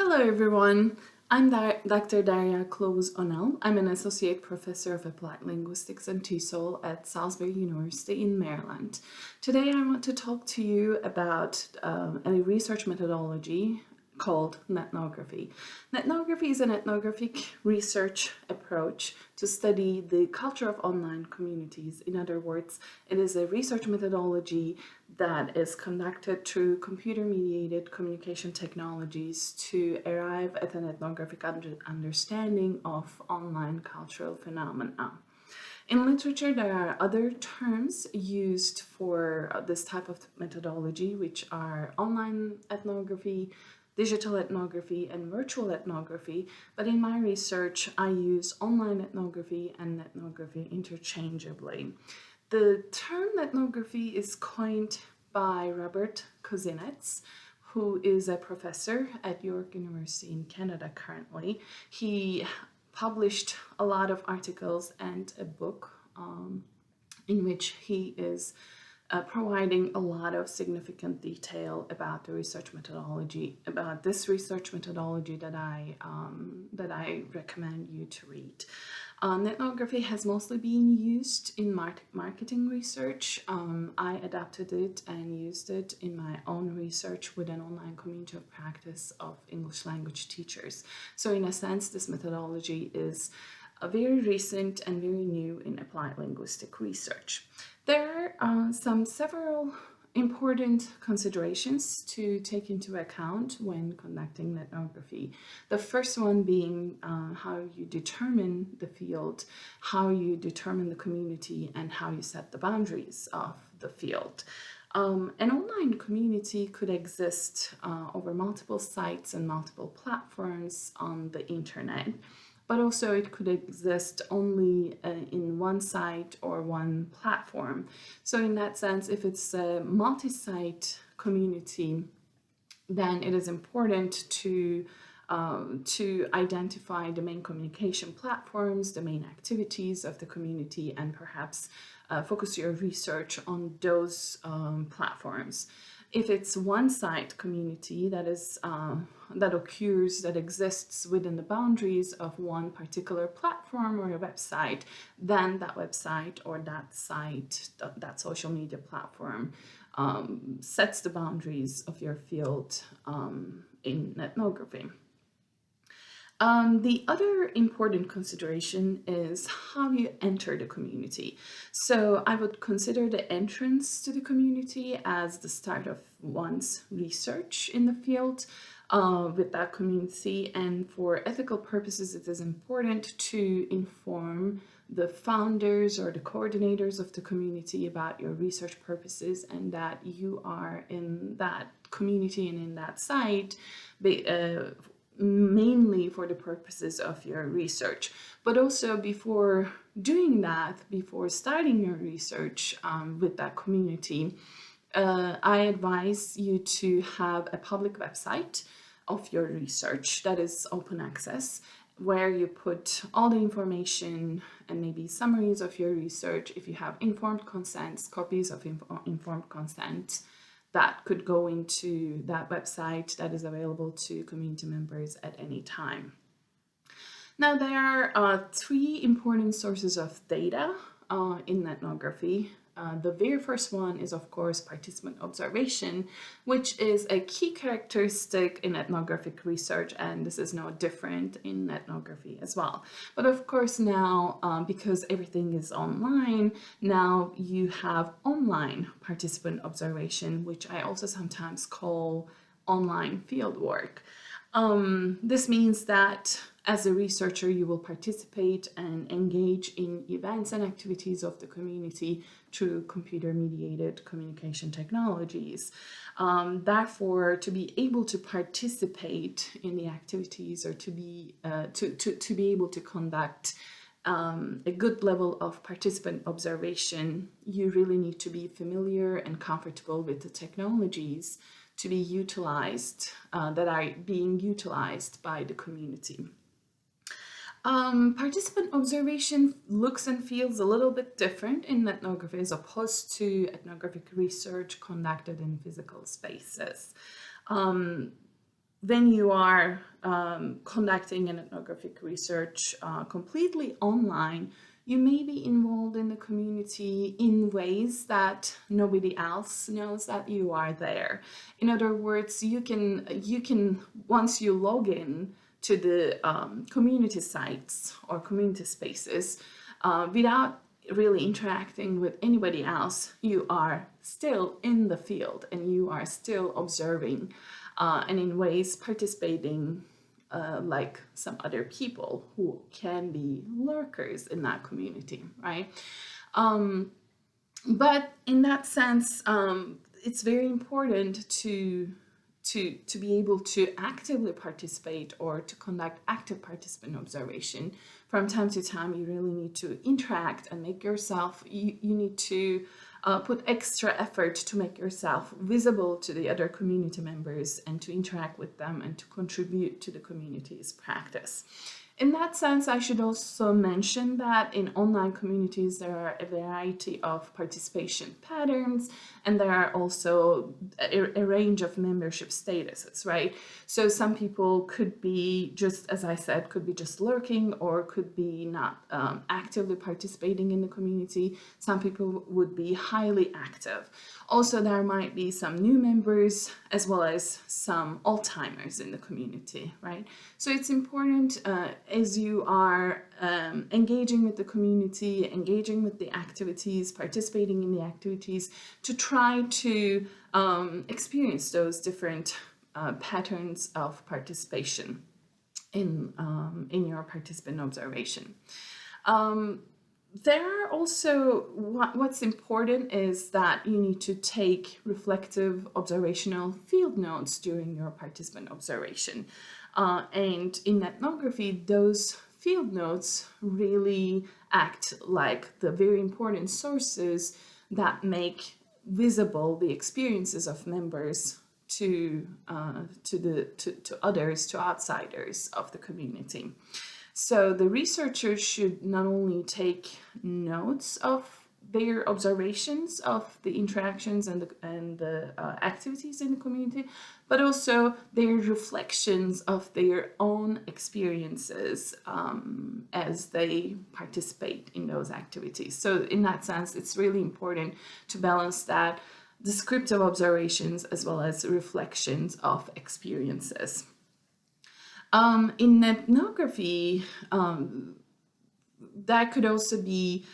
Hello everyone, I'm Dr. Derya Kulavuz-Onal. I'm an Associate Professor of Applied Linguistics and TESOL at Salisbury University in Maryland. Today I want to talk to you about a research methodology called Netnography. Netnography is an ethnographic research approach to study the culture of online communities. In other words, it is a research methodology that is conducted through computer-mediated communication technologies to arrive at an ethnographic understanding of online cultural phenomena. In literature, there are other terms used for this type of methodology, which are online ethnography, digital ethnography, and virtual ethnography, but in my research, I use online ethnography and ethnography interchangeably. The term ethnography is coined by Robert Kozinets, who is a professor at York University in Canada currently. He published a lot of articles and a book in which he is providing a lot of significant detail about the research methodology, about this research methodology that I recommend you to read. Netnography has mostly been used in marketing research. I adapted it and used it in my own research with an online community of practice of English language teachers. So in a sense, this methodology is very recent and very new in applied linguistic research. There are several important considerations to take into account when conducting ethnography. The first one being how you determine the field, how you determine the community, and how you set the boundaries of the field. An online community could exist over multiple sites and multiple platforms on the internet, but also it could exist only in one site or one platform. So in that sense, if it's a multi-site community, then it is important to identify the main communication platforms, the main activities of the community, and perhaps focus your research on those platforms. If it's one-site community that exists within the boundaries of one particular platform or a website, then that website or that site, that social media platform, sets the boundaries of your field in ethnography. The other important consideration is how you enter the community. So I would consider the entrance to the community as the start of one's research in the field with that community. And for ethical purposes, it is important to inform the founders or the coordinators of the community about your research purposes and that you are in that community and in that site mainly for the purposes of your research. But also before doing that, before starting your research with that community, I advise you to have a public website of your research that is open access, where you put all the information and maybe summaries of your research. If you have informed consents, copies of informed consent, that could go into that website that is available to community members at any time. Now, there are three important sources of data in ethnography. The very first one is, of course, participant observation, which is a key characteristic in ethnographic research, and this is no different in ethnography as well. But of course now, because everything is online, now you have online participant observation, which I also sometimes call online fieldwork. This means that as a researcher, you will participate and engage in events and activities of the community through computer-mediated communication technologies. Therefore, to be able to participate in the activities or to be able to conduct a good level of participant observation, you really need to be familiar and comfortable with the technologies to be utilized, that are being utilized by the community. Participant observation looks and feels a little bit different in ethnography as opposed to ethnographic research conducted in physical spaces. when you are conducting an ethnographic research completely online, you may be involved in the community in ways that nobody else knows that you are there. In other words, you can once you log in to the community sites or community spaces without really interacting with anybody else, you are still in the field and you are still observing and in ways participating like some other people who can be lurkers in that community, right? But in that sense, it's very important to be able to actively participate or to conduct active participant observation. From time to time, you really need to interact and make yourself, you need to put extra effort to make yourself visible to the other community members and to interact with them and to contribute to the community's practice. In that sense, I should also mention that in online communities, there are a variety of participation patterns, and there are also a range of membership statuses, right? So some people could be just, as I said, could be just lurking or could be not actively participating in the community. Some people would be highly active. Also, there might be some new members as well as some old-timers in the community, right? So it's important as you are engaging with the community, engaging with the activities, participating in the activities, to try to experience those different patterns of participation in your participant observation. There are also, what's important is that you need to take reflective observational field notes during your participant observation. And in ethnography, those field notes really act like the very important sources that make visible the experiences of members to others, to outsiders of the community. So the researchers should not only take notes of their observations of the interactions and the activities in the community, but also their reflections of their own experiences as they participate in those activities. So in that sense, it's really important to balance that descriptive observations as well as reflections of experiences. In ethnography, that could also be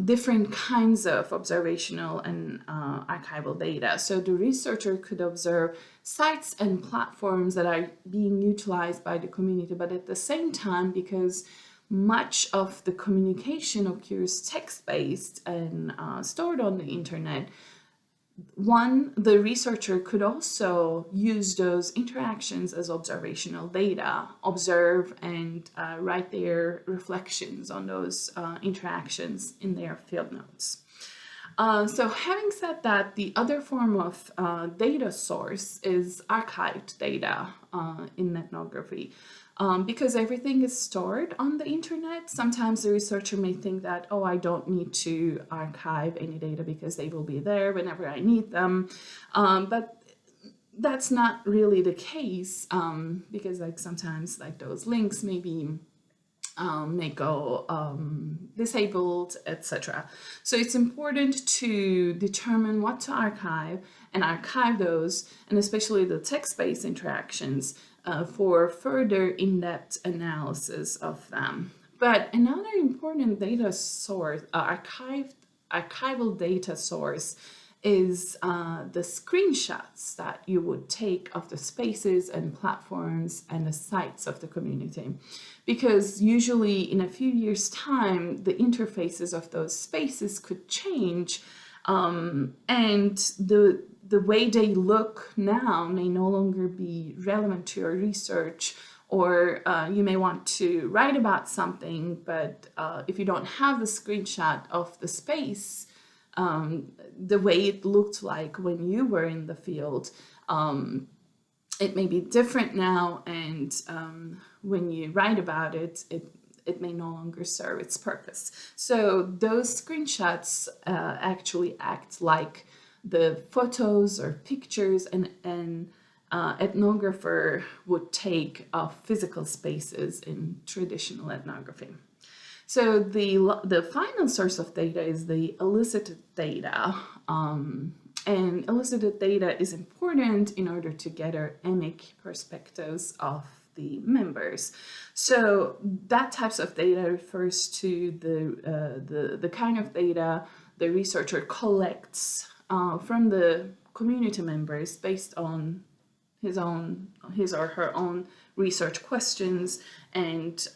different kinds of observational and archival data. So the researcher could observe sites and platforms that are being utilized by the community, but at the same time, because much of the communication occurs text-based and stored on the internet, the researcher could also use those interactions as observational data, observe and write their reflections on those interactions in their field notes. So having said that, the other form of data source is archived data in ethnography. Because everything is stored on the internet, sometimes the researcher may think that, oh, I don't need to archive any data because they will be there whenever I need them. But that's not really the case because sometimes those links may go disabled, etc. So it's important to determine what to archive and archive those, and especially the text-based interactions for further in-depth analysis of them. But another important data source, archival data source, is the screenshots that you would take of the spaces and platforms and the sites of the community. Because usually in a few years' time, the interfaces of those spaces could change, and the way they look now may no longer be relevant to your research, or you may want to write about something, but if you don't have the screenshot of the space, the way it looked like when you were in the field, it may be different now, and when you write about it, it may no longer serve its purpose. So those screenshots actually act like the photos or pictures and ethnographer would take of physical spaces in traditional ethnography. So the final source of data is the elicited data. And elicited data is important in order to gather emic perspectives of the members. So that types of data refers to the kind of data the researcher collects from the community members based on his or her own research questions, and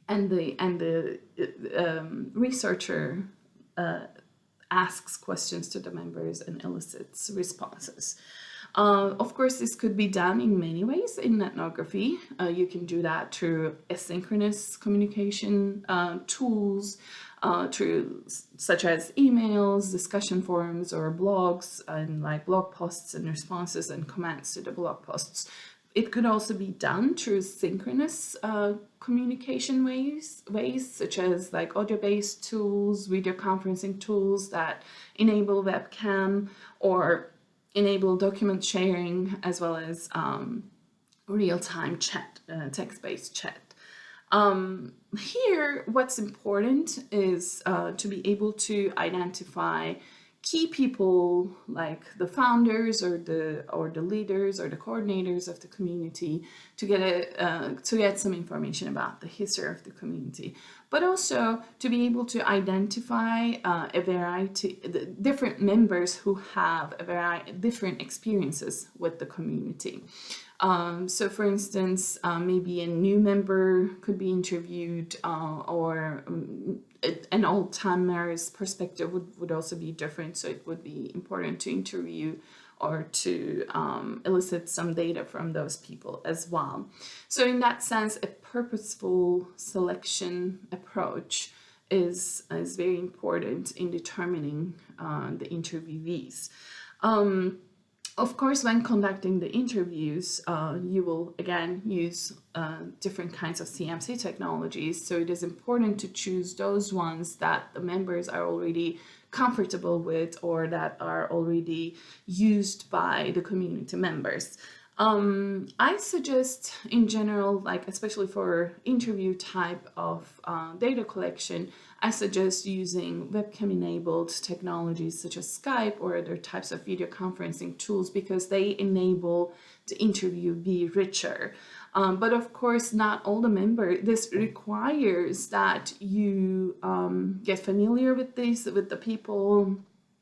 the researcher asks questions to the members and elicits responses. Of course, this could be done in many ways in ethnography. You can do that through asynchronous communication tools, such as emails, discussion forums, or blogs, and like blog posts and responses and comments to the blog posts. It could also be done through synchronous communication ways, such as like audio-based tools, video conferencing tools that enable webcam or enable document sharing, as well as real-time chat, text-based chat. Here, what's important is to be able to identify key people like the founders or the leaders or the coordinators of the community to get some information about the history of the community, but also to be able to identify a variety, the different members who have different experiences with the community. So for instance, maybe a new member could be interviewed, or an old-timer's perspective would also be different. So it would be important to interview or to elicit some data from those people as well. So in that sense, a purposeful selection approach is very important in determining the interviewees. Of course, when conducting the interviews, you will again use different kinds of CMC technologies. So it is important to choose those ones that the members are already comfortable with or that are already used by the community members. I suggest in general, like especially for interview type of data collection, I suggest using webcam enabled technologies such as Skype or other types of video conferencing tools, because they enable the interview be richer. But of course, not all the members. This requires that you get familiar with the people,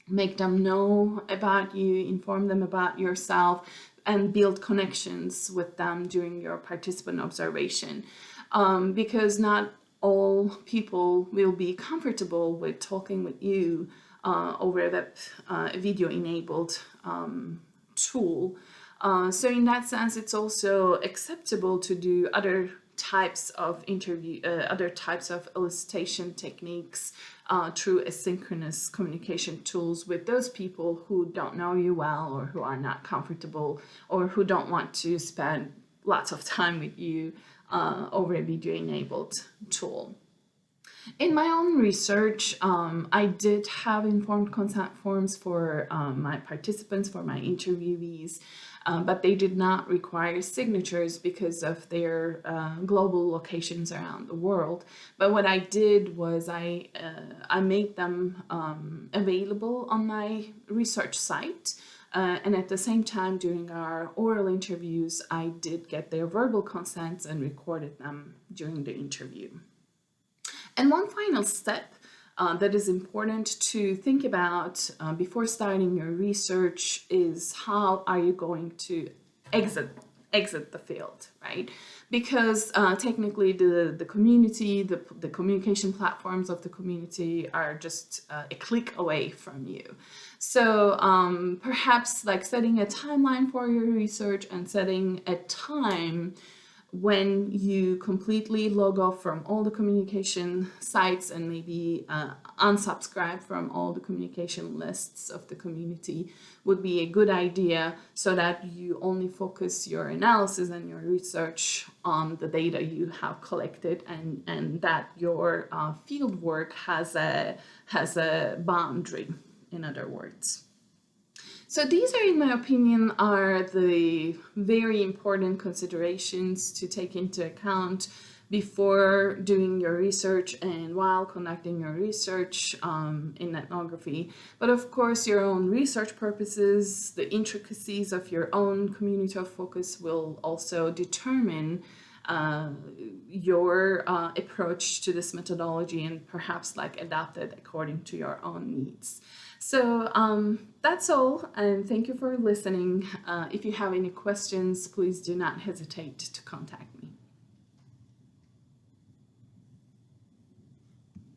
make them know about you, inform them about yourself, and build connections with them during your participant observation, because not all people will be comfortable with talking with you over a video-enabled tool. So in that sense, it's also acceptable to do other types of other types of elicitation techniques through asynchronous communication tools with those people who don't know you well, or who are not comfortable, or who don't want to spend lots of time with you over a video-enabled tool. In my own research, I did have informed consent forms for my participants, for my interviewees, but they did not require signatures because of their global locations around the world. But what I did was I made them available on my research site. And at the same time, during our oral interviews, I did get their verbal consents and recorded them during the interview. And one final step that is important to think about before starting your research is how are you going to exit the field, right? Because technically the community, the communication platforms of the community are just a click away from you. So perhaps like setting a timeline for your research and setting a time when you completely log off from all the communication sites and maybe unsubscribe from all the communication lists of the community would be a good idea, so that you only focus your analysis and your research on the data you have collected, and that your field work has a boundary, in other words. So these are, in my opinion, are the very important considerations to take into account before doing your research and while conducting your research in ethnography. But of course, your own research purposes, the intricacies of your own community of focus will also determine your approach to this methodology and perhaps like adapt it according to your own needs. So that's all, and thank you for listening. If you have any questions, please do not hesitate to contact me.